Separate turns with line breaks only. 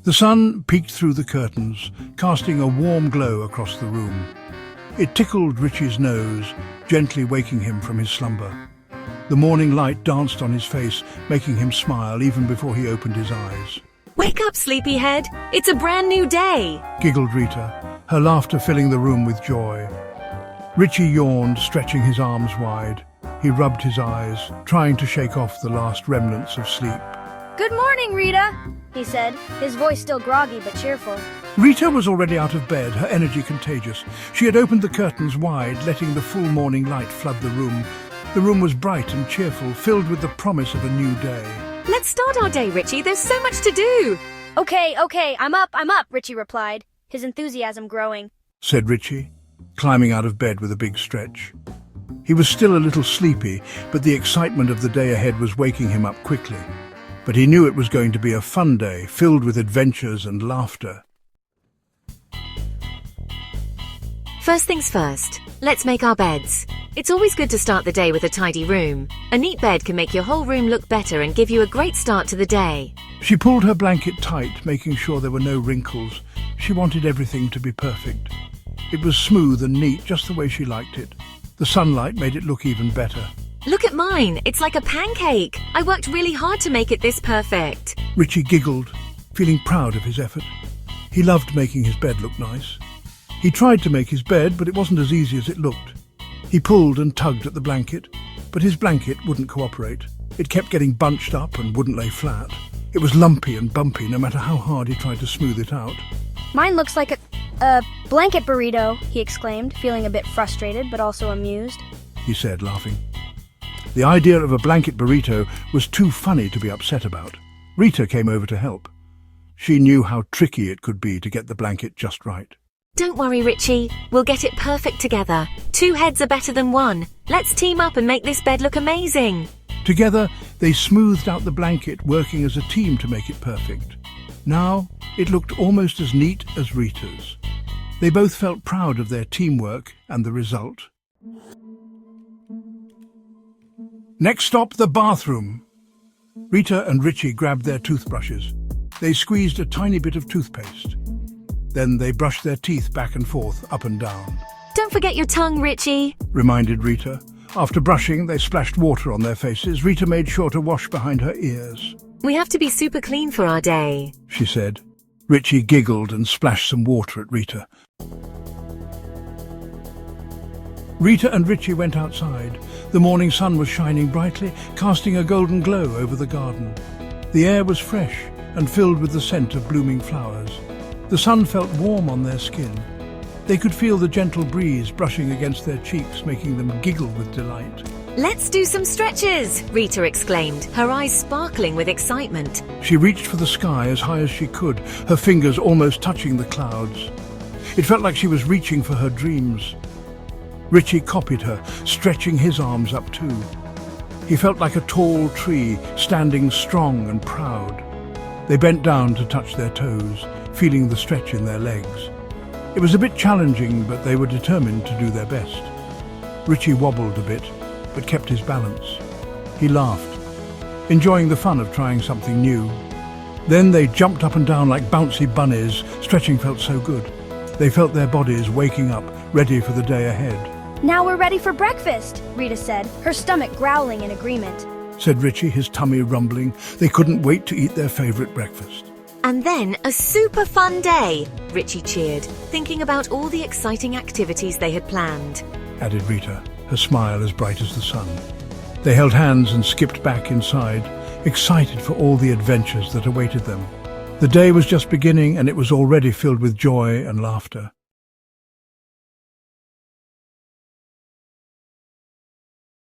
The sun peeked through the curtains, casting a warm glow across the room. It tickled Richie's nose, gently waking him from his slumber. The morning light danced on his face, making him smile even before he opened his eyes.
"Wake up, sleepyhead! It's a brand new day!"
Giggled Rita, her laughter filling the room with joy. Richie yawned, stretching his arms wide. He rubbed his eyes, trying to shake off the last remnants of sleep.
"Good morning, Rita," he said, his voice still groggy but cheerful.
Rita was already out of bed, her energy contagious. She had opened the curtains wide, letting the full morning light flood the room. The room was bright and cheerful, filled with the promise of a new day.
"Let's start our day, Richie. There's so much to do."
Okay, I'm up, Richie replied, his enthusiasm growing.
Said Richie, climbing out of bed with a big stretch. He was still a little sleepy, but the excitement of the day ahead was waking him up quickly. But he knew it was going to be a fun day, filled with adventures and laughter.
First things first, let's make our beds. It's always good to start the day with a tidy room. A neat bed can make your whole room look better and give you a great start to the day.
She pulled her blanket tight, making sure there were no wrinkles. She wanted everything to be perfect. It was smooth and neat, just the way she liked it. The sunlight made it look even better.
Look at mine. It's like a pancake. I worked really hard to make it this perfect.
Richie giggled, feeling proud of his effort. He loved making his bed look nice. He tried to make his bed, but it wasn't as easy as it looked. He pulled and tugged at the blanket, but his blanket wouldn't cooperate. It kept getting bunched up and wouldn't lay flat. It was lumpy and bumpy no matter how hard he tried to smooth it out.
"Mine looks like a blanket burrito," he exclaimed, feeling a bit frustrated but also amused.
He said, laughing. The idea of a blanket burrito was too funny to be upset about. Rita came over to help. She knew how tricky it could be to get the blanket just right.
Don't worry, Richie. We'll get it perfect together. 2 heads are better than 1. Let's team up and make this bed look amazing.
Together, they smoothed out the blanket, working as a team to make it perfect. Now, it looked almost as neat as Rita's. They both felt proud of their teamwork and the result. Next stop, the bathroom. Rita and Richie grabbed their toothbrushes. They squeezed a tiny bit of toothpaste. Then they brushed their teeth back and forth, up and down.
Don't forget your tongue, Richie,
reminded Rita. After brushing, they splashed water on their faces. Rita made sure to wash behind her ears.
We have to be super clean for our day,
she said. Richie giggled and splashed some water at Rita. Rita and Richie went outside. The morning sun was shining brightly, casting a golden glow over the garden. The air was fresh and filled with the scent of blooming flowers. The sun felt warm on their skin. They could feel the gentle breeze brushing against their cheeks, making them giggle with delight.
"Let's do some stretches," Rita exclaimed, her eyes sparkling with excitement.
She reached for the sky as high as she could, her fingers almost touching the clouds. It felt like she was reaching for her dreams. Richie copied her, stretching his arms up too. He felt like a tall tree, standing strong and proud. They bent down to touch their toes, feeling the stretch in their legs. It was a bit challenging, but they were determined to do their best. Richie wobbled a bit, but kept his balance. He laughed, enjoying the fun of trying something new. Then they jumped up and down like bouncy bunnies. Stretching felt so good. They felt their bodies waking up, ready for the day ahead.
"Now we're ready for breakfast," Rita said, her stomach growling in agreement.
Said Richie, his tummy rumbling. They couldn't wait to eat their favorite breakfast.
"And then a super fun day," Richie cheered, thinking about all the exciting activities they had planned.
Added Rita, her smile as bright as the sun. They held hands and skipped back inside, excited for all the adventures that awaited them. The day was just beginning, and it was already filled with joy and laughter.